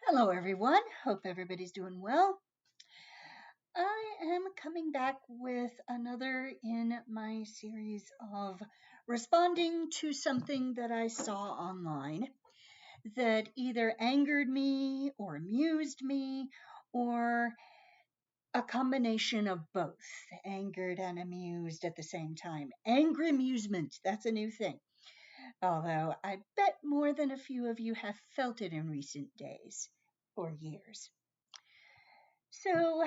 Hello, everyone. Hope everybody's doing well. I am coming back with another in my series of responding to something that I saw online that either angered me or amused me or a combination of both, angered and amused at the same time. Angry amusement, that's a new thing. Although I bet more than a few of you have felt it in recent days or years. So,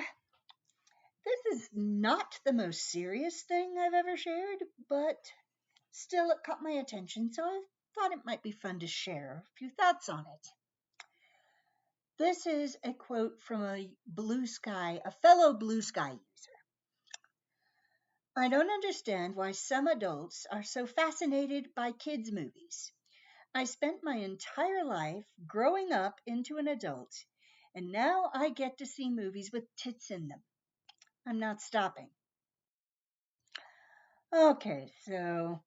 this is not the most serious thing I've ever shared, but still it caught my attention, so I thought it might be fun to share a few thoughts on it. This is a quote from a fellow Blue Sky user. I don't understand why some adults are so fascinated by kids' movies. I spent my entire life growing up into an adult, and now I get to see movies with tits in them. I'm not stopping. Okay, so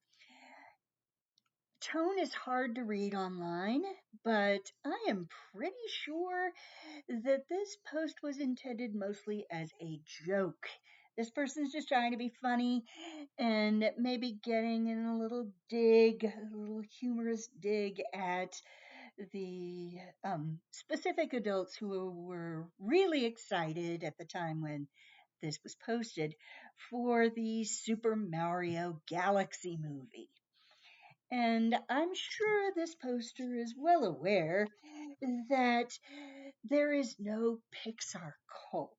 tone is hard to read online, but I am pretty sure that this post was intended mostly as a joke. This person's just trying to be funny and maybe getting in a little dig, a little humorous dig at the specific adults who were really excited at the time when this was posted for the Super Mario Galaxy movie. And I'm sure this poster is well aware that there is no Pixar cult.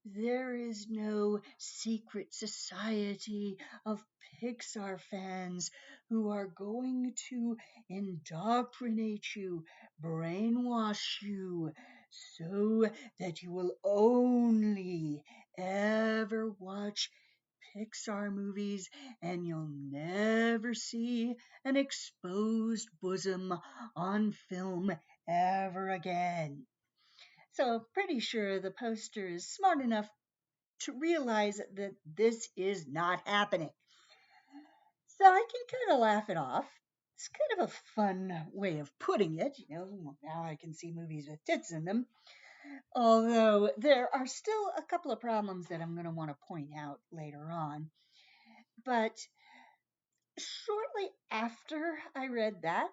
There is no secret society of Pixar fans who are going to indoctrinate you, brainwash you, so that you will only ever watch Pixar movies and you'll never see an exposed bosom on film ever again. So, pretty sure the poster is smart enough to realize that this is not happening. So, I can kind of laugh it off. It's kind of a fun way of putting it. Now I can see movies with tits in them. Although there are still a couple of problems that I'm going to want to point out later on. But shortly after I read that,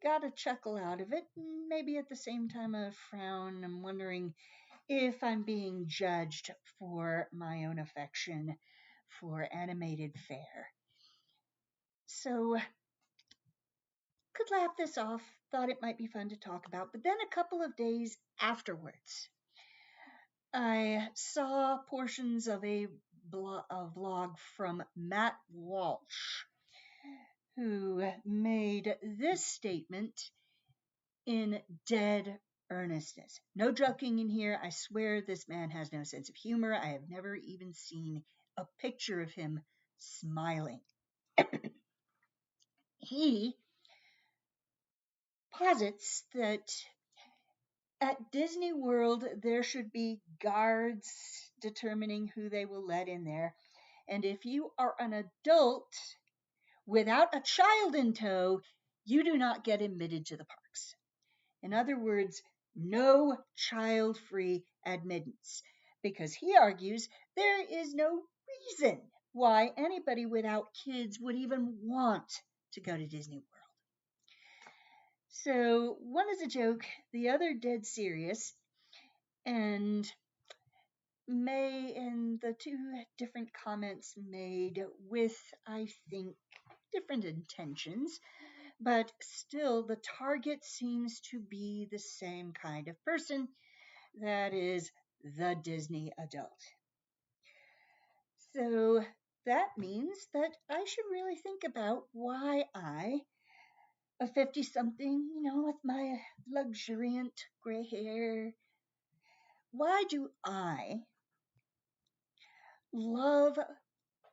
got a chuckle out of it, maybe at the same time a frown. I'm wondering if I'm being judged for my own affection for animated fare. So, could laugh this off, thought it might be fun to talk about, but then a couple of days afterwards, I saw portions of a vlog from Matt Walsh, who made this statement in dead earnestness. No joking in here. I swear this man has no sense of humor. I have never even seen a picture of him smiling. He posits that at Disney World there should be guards determining who they will let in there. And if you are an adult without a child in tow, you do not get admitted to the parks. In other words, no child free admittance, because he argues there is no reason why anybody without kids would even want to go to Disney World. So one is a joke, the other dead serious, and the two different comments made with, I think, different intentions, but still the target seems to be the same kind of person, that is the Disney adult. So that means that I should really think about why I, a 50 something, with my luxuriant gray hair, why do I love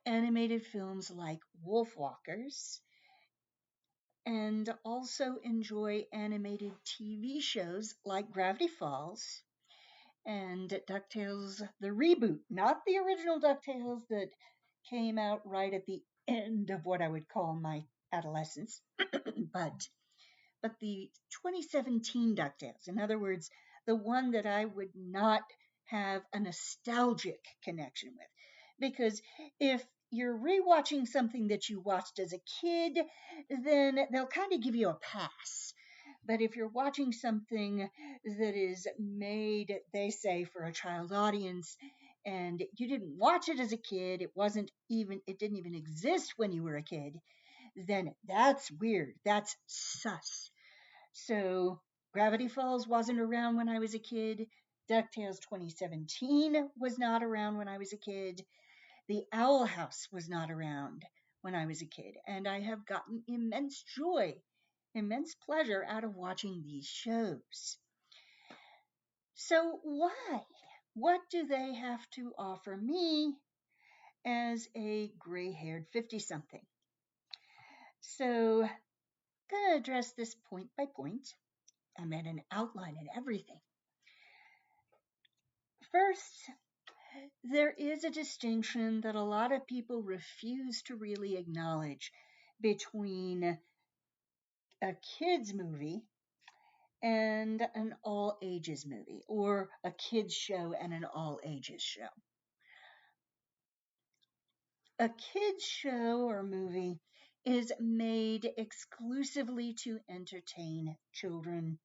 animated films like Wolfwalkers and also enjoy animated TV shows like Gravity Falls and DuckTales, the reboot, not the original DuckTales that came out right at the end of what I would call my adolescence, but but the 2017 DuckTales. In other words, the one that I would not have a nostalgic connection with. Because if you're rewatching something that you watched as a kid, then they'll kind of give you a pass. But if you're watching something that is made, they say, for a child audience, and you didn't watch it as a kid, it didn't even exist when you were a kid, then that's weird. That's sus. So Gravity Falls wasn't around when I was a kid. DuckTales 2017 was not around when I was a kid. The Owl House was not around when I was a kid. And I have gotten immense joy, immense pleasure out of watching these shows. So why? What do they have to offer me as a gray haired 50 something? So, I'm going to address this point by point. I made an outline and everything. First, there is a distinction that a lot of people refuse to really acknowledge between a kids movie and an all ages movie, or a kids show and an all ages show. A kids show or movie is made exclusively to entertain children,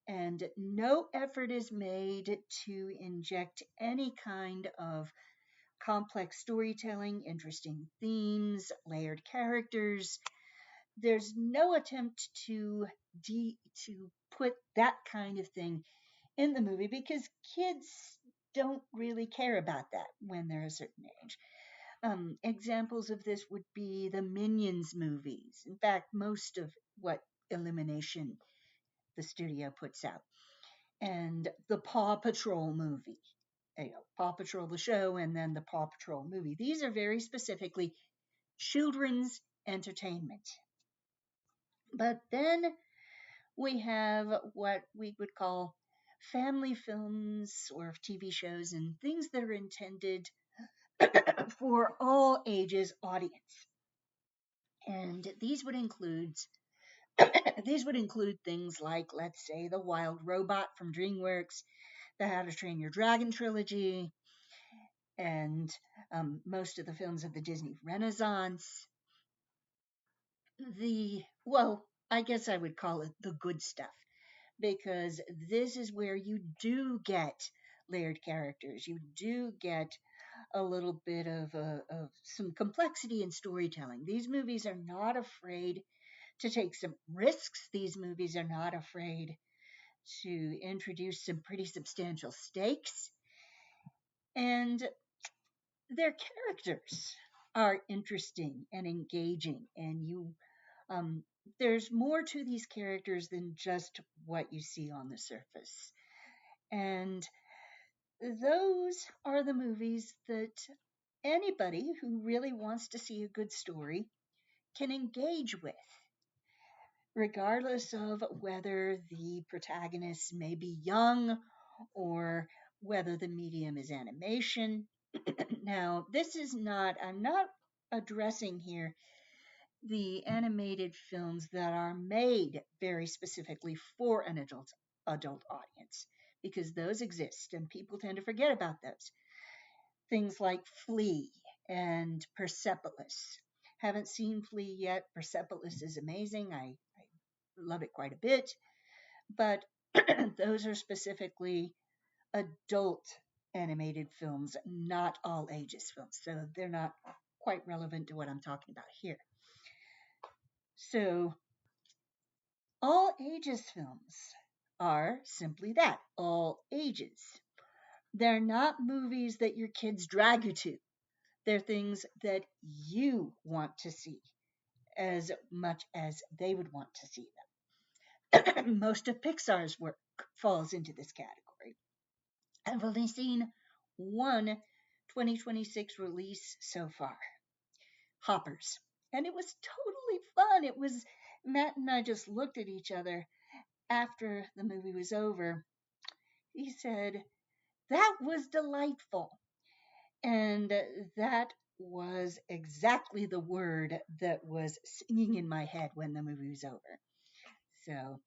and no effort is made to inject any kind of complex storytelling, interesting themes, layered characters. There's no attempt to put that kind of thing in the movie because kids don't really care about that when they're a certain age. Examples of this would be the Minions movies. In fact, most of what Illumination, the studio, puts out, and the Paw Patrol movie. Paw Patrol the show and then the Paw Patrol movie. These are very specifically children's entertainment. But then we have what we would call family films or TV shows and things that are intended for all ages audience. And these would include things like, let's say, The Wild Robot from DreamWorks, the How to Train Your Dragon trilogy, and most of the films of the Disney Renaissance. I guess I would call it the good stuff, because this is where you do get layered characters. You do get a little bit of some complexity in storytelling. These movies are not afraid to take some risks. These movies are not afraid to introduce some pretty substantial stakes. And their characters are interesting and engaging, and there's more to these characters than just what you see on the surface. And those are the movies that anybody who really wants to see a good story can engage with, regardless of whether the protagonist may be young or whether the medium is animation. Now, I'm not addressing here the animated films that are made very specifically for an adult audience, because those exist and people tend to forget about those. Things like Flea and Persepolis. Haven't seen Flea yet. Persepolis is amazing. I love it quite a bit. But those are specifically adult animated films, not all ages films. So they're not quite relevant to what I'm talking about here. So all ages films are simply that, all ages. They're not movies that your kids drag you to. They're things that you want to see as much as they would want to see them. Most of Pixar's work falls into this category. I've only seen one 2026 release so far, Hoppers. And it was totally fun. Matt and I just looked at each other after the movie was over. He said, "That was delightful." And that was exactly the word that was singing in my head when the movie was over. So,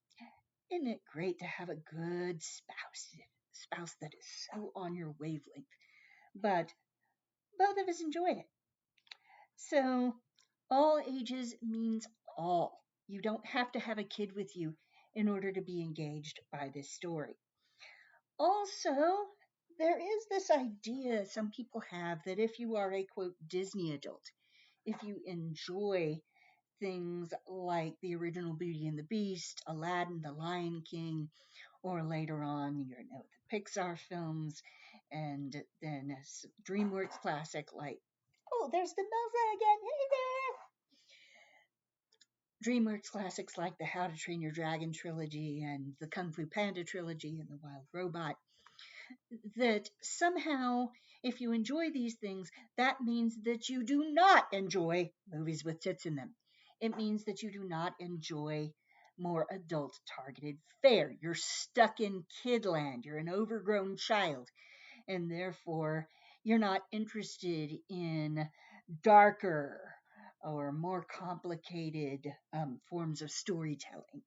isn't it great to have a good spouse that is so on your wavelength? But both of us enjoyed it. So, all ages means all. You don't have to have a kid with you in order to be engaged by this story. Also, there is this idea some people have that if you are a quote Disney adult, if you enjoy things like the original Beauty and the Beast, Aladdin, The Lion King, or later on, the Pixar films, and then a DreamWorks classic like, oh, there's the Melza again. Hey there! DreamWorks classics like the How to Train Your Dragon trilogy and the Kung Fu Panda trilogy and the Wild Robot. That somehow, if you enjoy these things, that means that you do not enjoy movies with tits in them. It means that you do not enjoy more adult targeted fare. You're stuck in kidland. You're an overgrown child. And therefore, you're not interested in darker or more complicated forms of storytelling.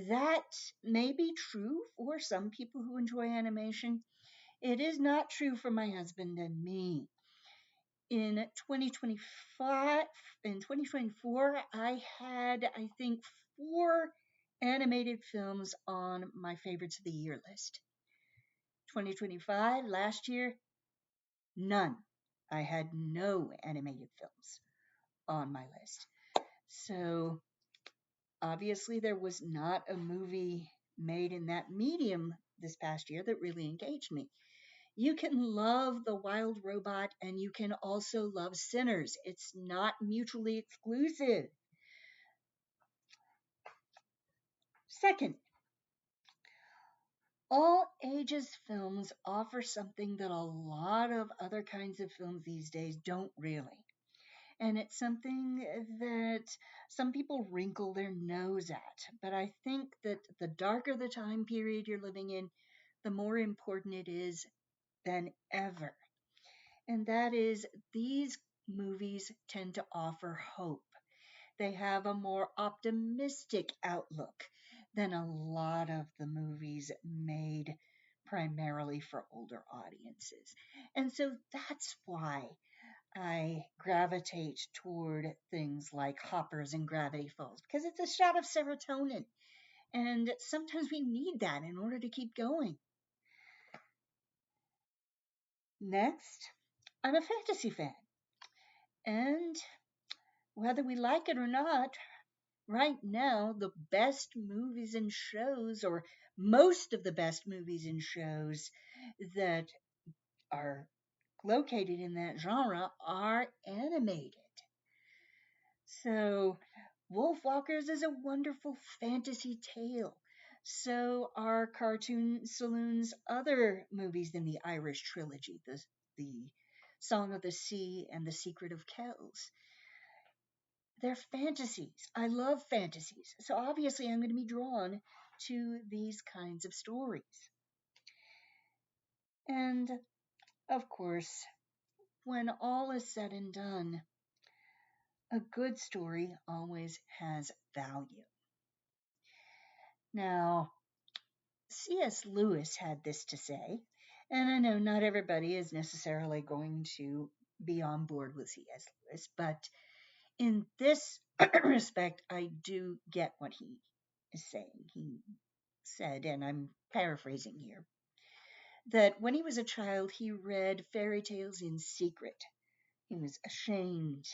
That may be true for some people who enjoy animation. It is not true for my husband and me. In 2025, in 2024, I had, I think, 4 animated films on my favorites of the year list. 2025, last year, none. I had no animated films on my list. So obviously, there was not a movie made in that medium this past year that really engaged me. You can love The Wild Robot and you can also love Sinners. It's not mutually exclusive. Second, all ages films offer something that a lot of other kinds of films these days don't really. And it's something that some people wrinkle their nose at. But I think that the darker the time period you're living in, the more important it is than ever. And that is, these movies tend to offer hope. They have a more optimistic outlook than a lot of the movies made primarily for older audiences. And so that's why I gravitate toward things like Hoppers and Gravity Falls, because it's a shot of serotonin. And sometimes we need that in order to keep going. Next, I'm a fantasy fan. And whether we like it or not, right now, the best movies and shows, or most of the best movies and shows that are located in that genre, are animated. So, Wolfwalkers is a wonderful fantasy tale. So are Cartoon Saloon's other movies in the Irish trilogy, the Song of the Sea and The Secret of Kells. They're fantasies. I love fantasies. So obviously, I'm going to be drawn to these kinds of stories. And of course, when all is said and done, a good story always has value. Now, C.S. Lewis had this to say, and I know not everybody is necessarily going to be on board with C.S. Lewis, but in this respect, I do get what he is saying. He said, and I'm paraphrasing here, that when he was a child, he read fairy tales in secret. He was ashamed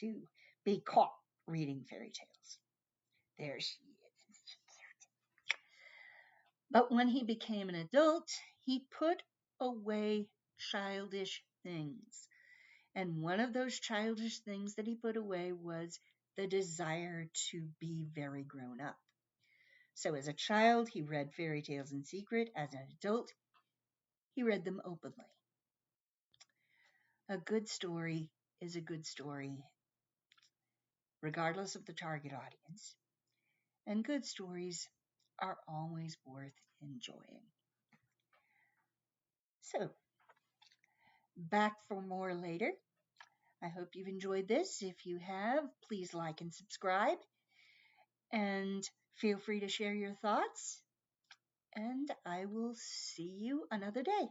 to be caught reading fairy tales. There she is. But when he became an adult, he put away childish things. And one of those childish things that he put away was the desire to be very grown up. So as a child, he read fairy tales in secret. As an adult, he read them openly. A good story is a good story, regardless of the target audience. And good stories are always worth enjoying. So, back for more later. I hope you've enjoyed this. If you have, please like and subscribe. And Feel free to share your thoughts, and I will see you another day.